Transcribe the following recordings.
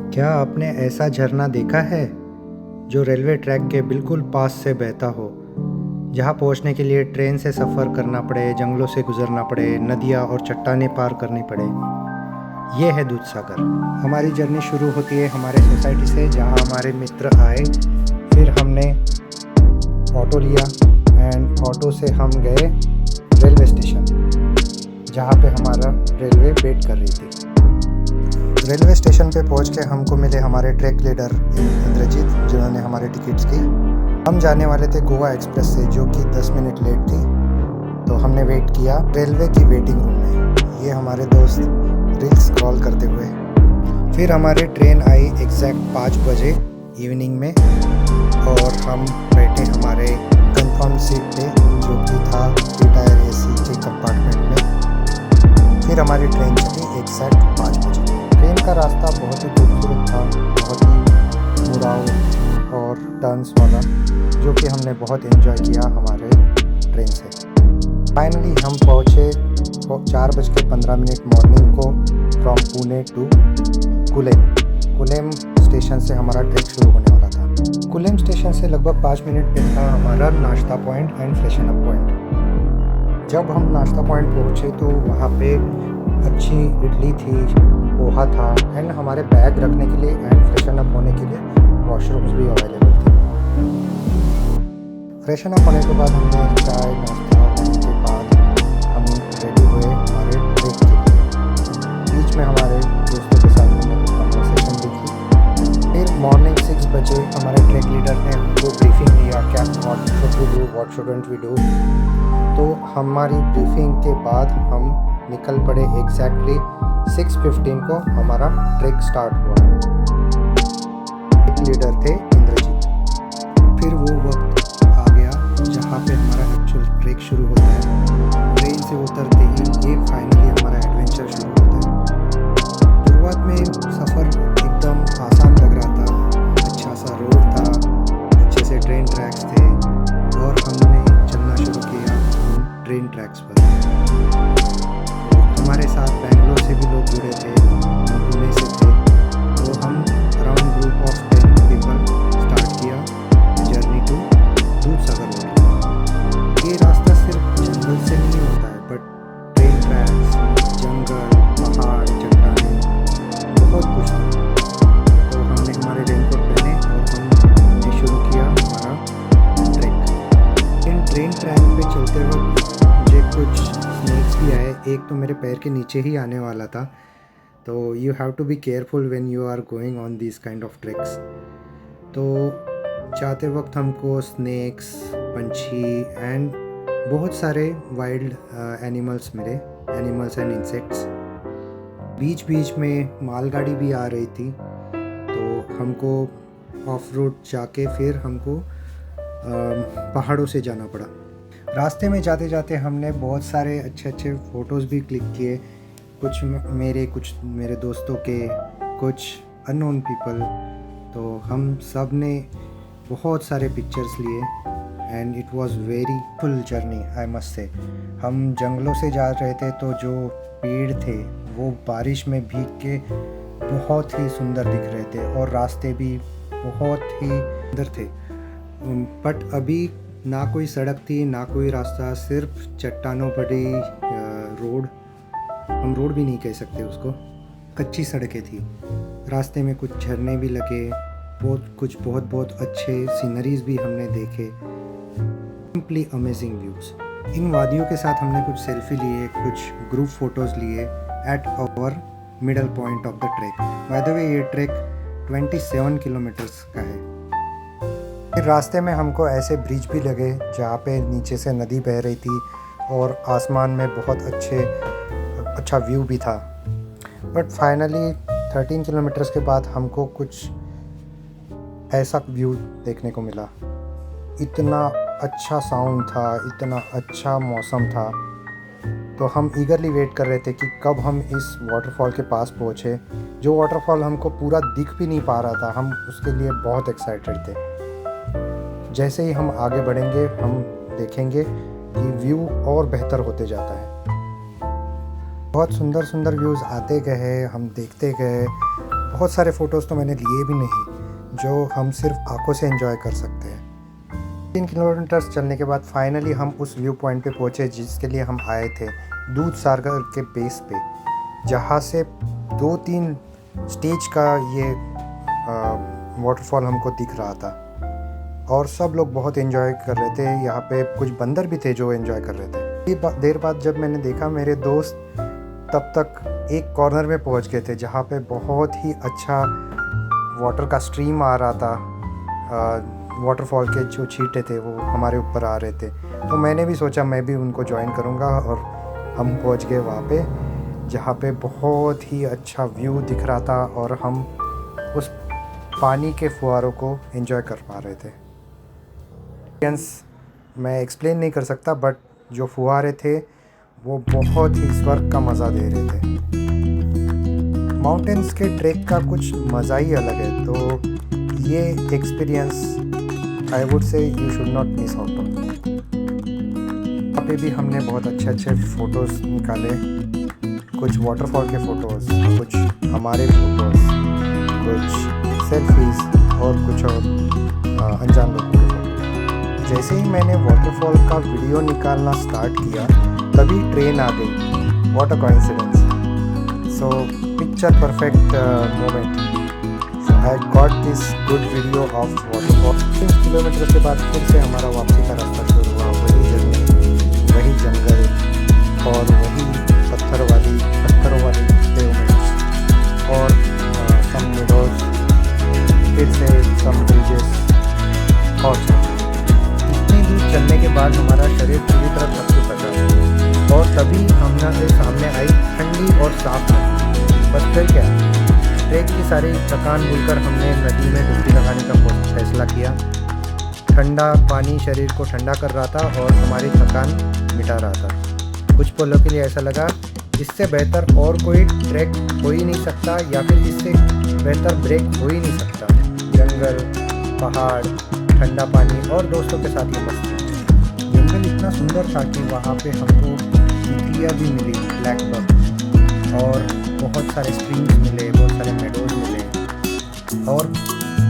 क्या आपने ऐसा झरना देखा है जो रेलवे ट्रैक के बिल्कुल पास से बहता हो, जहाँ पहुँचने के लिए ट्रेन से सफ़र करना पड़े, जंगलों से गुजरना पड़े, नदियाँ और चट्टानें पार करनी पड़े? ये है दूधसागर। हमारी जर्नी शुरू होती है हमारे सोसाइटी से, जहाँ हमारे मित्र आए। फिर हमने ऑटो लिया एंड ऑटो से हम गए रेलवे स्टेशन, जहाँ पे हमारा रेलवे वेट कर रही थी। रेलवे स्टेशन पे पहुंच के हमको मिले हमारे ट्रैक लीडर इंद्रजीत, जिन्होंने हमारे टिकट्स की। हम जाने वाले थे गोवा एक्सप्रेस से, जो कि 10 मिनट लेट थी। तो हमने वेट किया रेलवे की वेटिंग रूम में। ये हमारे दोस्त रील्स स्क्रॉल करते हुए। फिर हमारी ट्रेन आई एग्जैक्ट 5 बजे इवनिंग में, और हम बैठे हमारे कंफर्म सीट पे, जो कि था 3 टायर AC के कंपार्टमेंट में। फिर हमारी ट्रेन चली एग्जैक्ट 5 बजे। ट्रेन का रास्ता बहुत ही खूबसूरत था, बहुत ही मुड़ाव और टर्न्स वाला, जो कि हमने बहुत एंजॉय किया हमारे ट्रेन से। फाइनली हम पहुँचे 4:15 मॉर्निंग को from Pune to Kulem. Kulem station से हमारा ट्रेक शुरू होने वाला था। कुलेम स्टेशन से लगभग 5 मिनट पे था हमारा नाश्ता point and freshen up point. जब हम नाश्ता पॉइंट पहुँचे तो वहाँ पे अच्छी इडली थी, पोहा था, एंड हमारे बैग रखने के लिए एंड फ्रेशन अप होने के लिए वॉशरूम्स भी अवेलेबल थे। फ्रेशन अप होने के बाद हमने चाय नाश्ता होने के बाद हम रेडी हुए हमारे ट्रेक के लिए। बीच में हमारे दोस्तों के साथ हमने कन्वर्सेशन भी की। फिर मॉर्निंग 6 बजे हमारे ट्रेक लीडर ने हमको ब्रीफिंग दिया, क्या what should we do, what shouldn't we do. तो हमारी ब्रीफिंग के बाद हम निकल पड़े। एग्जैक्टली 6:15 को हमारा ट्रेक स्टार्ट हुआ। एक लीडर थे इंद्रजीत। फिर वो वक्त आ गया जहाँ पे हमारा एक्चुअल ट्रेक शुरू होता है। ट्रेन से उतरते ही ये फाइनली हमारा एडवेंचर शुरू होता है। शुरुआत में सफ़र एकदम आसान लग रहा था, अच्छा सा रोड था, अच्छे से ट्रेन ट्रैक्स थे, और हमने चलना शुरू किया ट्रेन ट्रैक्स पर। हमारे साथ बेंगलोर से भी लोग जुड़े थे, पुणे से थे। तो हम around group of 10 people start किया जर्नी टू दूधसागर रोड। ये रास्ता सिर्फ जंगल से नहीं होता है, बट ट्रेन ट्रैक्स, जंगल, पहाड़, चट्टानें, बहुत कुछ था। तो हमने हमारे रेनकोट पहने और हमने शुरू किया हमारा ट्रैक। इन ट्रेन ट्रैक पे चलते वक्त मुझे कुछ स्नेक्स भी आए। एक तो मेरे पैर के नीचे ही आने वाला था। तो you have to be careful when you are going on this kind of tracks. तो जाते वक्त हमको स्नेक्स, पंछी एंड बहुत सारे वाइल्ड एनिमल्स मिले, एनिमल्स एंड इंसेक्ट्स। बीच बीच में मालगाड़ी भी आ रही थी। तो हमको ऑफ रोड जाके फिर हमको पहाड़ों से जाना पड़ा। रास्ते में जाते जाते हमने बहुत सारे अच्छे अच्छे फ़ोटोज़ भी क्लिक किए, कुछ मेरे दोस्तों के, कुछ अननोन पीपल। तो हम सब ने बहुत सारे पिक्चर्स लिए and it was very full journey, I must say. हम जंगलों से जा रहे थे, तो जो पेड़ थे वो बारिश में भीग के बहुत ही सुंदर दिख रहे थे, और रास्ते भी बहुत ही सुंदर थे। बट अभी ना कोई सड़क थी, ना कोई रास्ता, सिर्फ चट्टानों भरी रोड। हम रोड भी नहीं कह सकते उसको, कच्ची सड़कें थी। रास्ते में कुछ झरने भी लगे, बहुत अच्छे सीनरीज भी हमने देखे। Simply amazing views. इन वादियों के साथ हमने कुछ सेल्फी लिए, कुछ ग्रुप फोटोज़ लिए at our middle point of the track. By the way ये ट्रैक 27 किलोमीटर्स का है। फिर रास्ते में हमको ऐसे ब्रिज भी लगे जहाँ पे नीचे से नदी बह रही थी, और आसमान में बहुत अच्छा व्यू भी था। बट फाइनली 13 किलोमीटर्स के बाद हमको कुछ ऐसा व्यू देखने को मिला। इतना अच्छा साउंड था, इतना अच्छा मौसम था। तो हम ईगरली वेट कर रहे थे कि कब हम इस वाटरफॉल के पास पहुँचे। जो वाटरफॉल हमको पूरा दिख भी नहीं पा रहा था, हम उसके लिए बहुत एक्साइटेड थे। जैसे ही हम आगे बढ़ेंगे, हम देखेंगे कि व्यू और बेहतर होते जाता है। बहुत सुंदर सुंदर व्यूज़ आते गए, हम देखते गए। बहुत सारे फ़ोटोज़ तो मैंने लिए भी नहीं जो हम सिर्फ आंखों से एंजॉय कर सकते हैं। 3 किलोमीटर चलने के बाद फाइनली हम उस व्यू पॉइंट पे पहुँचे जिसके लिए हम आए थे, दूध सागर के बेस पे, जहाँ से 2-3 स्टेज का ये वाटरफॉल हमको दिख रहा था और सब लोग बहुत एंजॉय कर रहे थे। यहाँ पे कुछ बंदर भी थे जो एंजॉय कर रहे थे। देर बाद जब मैंने देखा, मेरे दोस्त तब तक एक कॉर्नर में पहुँच गए थे जहाँ पे बहुत ही अच्छा वाटर का स्ट्रीम आ रहा था। वाटरफॉल के जो छींटे थे वो हमारे ऊपर आ रहे थे, तो मैंने भी सोचा मैं भी उनको ज्वाइन करूँगा और हम पहुँच गए वहाँ पे जहाँ पे बहुत ही अच्छा व्यू दिख रहा था और हम उस पानी के फुहारों को एंजॉय कर पा रहे थे। मैं एक्सप्लेन नहीं कर सकता, बट जो फुहारे थे वो बहुत ही स्वर्ग का मज़ा दे रहे थे। माउंटेन्स के ट्रैक का कुछ मज़ा ही अलग है, तो ये experience I would say you should not miss out on. वहाँ पे भी हमने बहुत अच्छे फ़ोटोज़ निकाले, कुछ वाटरफॉल के फ़ोटोज़, कुछ हमारे फ़ोटोज़, कुछ सेल्फीज़ और कुछ और अनजान लोगों के फ़ोटो। जैसे ही मैंने वाटरफॉल का वीडियो निकालना स्टार्ट किया तभी ट्रेन आ गई। What a coincidence. So picture perfect moment. So I got this good video of waterfall. 3 kilometre के बाद फिर से हमारा वापसी का रास्ता शुरू हुआ। वही जर्नी, वही जंगल और वही पत्थरों वाली पेवमेंट्स और सम मेडोज, फिर से सम ब्रिजेस और इतनी दूर चलने के बाद हमारा शरीर पूरी तरह थक चुका था और तभी हमारे सामने आई ठंडी और साफ नदी। बस फिर क्या, ट्रैक की सारी थकान भूलकर हमने नदी में डुबकी लगाने का फैसला किया। ठंडा पानी शरीर को ठंडा कर रहा था और हमारी थकान मिटा रहा था। कुछ पलों के लिए ऐसा लगा इससे बेहतर और कोई ट्रैक हो ही नहीं सकता, या फिर इससे बेहतर ब्रेक हो ही नहीं सकता। जंगल, पहाड़, ठंडा पानी और दोस्तों के साथ ये मस्ती। जंगल इतना सुंदर था कि वहाँ पे हमको तितलियाँ भी मिली, ब्लैक बक, और बहुत सारे स्ट्रीम्स मिले, बहुत सारे मेडोज मिले। और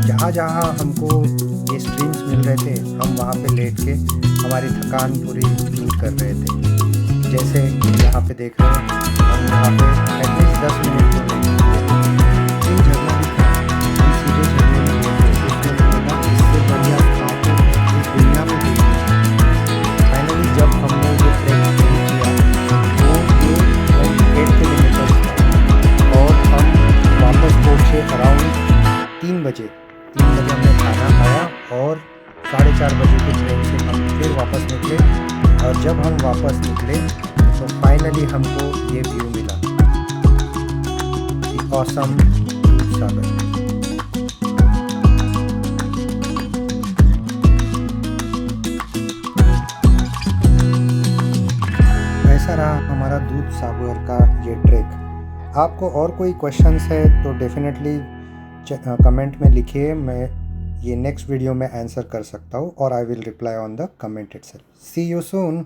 जहाँ जहाँ हमको ये स्ट्रीम्स मिल रहे थे हम वहाँ पे लेट के हमारी थकान पूरी दूर कर रहे थे। जैसे यहाँ पे देख रहे हैं हम यहाँ पे एटलीस्ट 10 मिनट फाइनली जब हमने ये ट्रेक शुरू किया तो ये 8 किलोमीटर था और हम वापस पहुँचे अराउंड 3 बजे। 3 बजे हमने खाना खाया और 4:30 बजे की ट्रेन से हम फिर वापस निकले। और जब हम वापस निकले तो फाइनली हमको ये व्यू मिला, द ऑसम दूध सागर। ऐसा रहा हमारा दूध सागर का ये ट्रैक। आपको और कोई क्वेश्चंस है तो डेफिनेटली कमेंट में लिखिए, मैं ये नेक्स्ट वीडियो में आंसर कर सकता हूँ और I will reply on the comment itself. See you soon.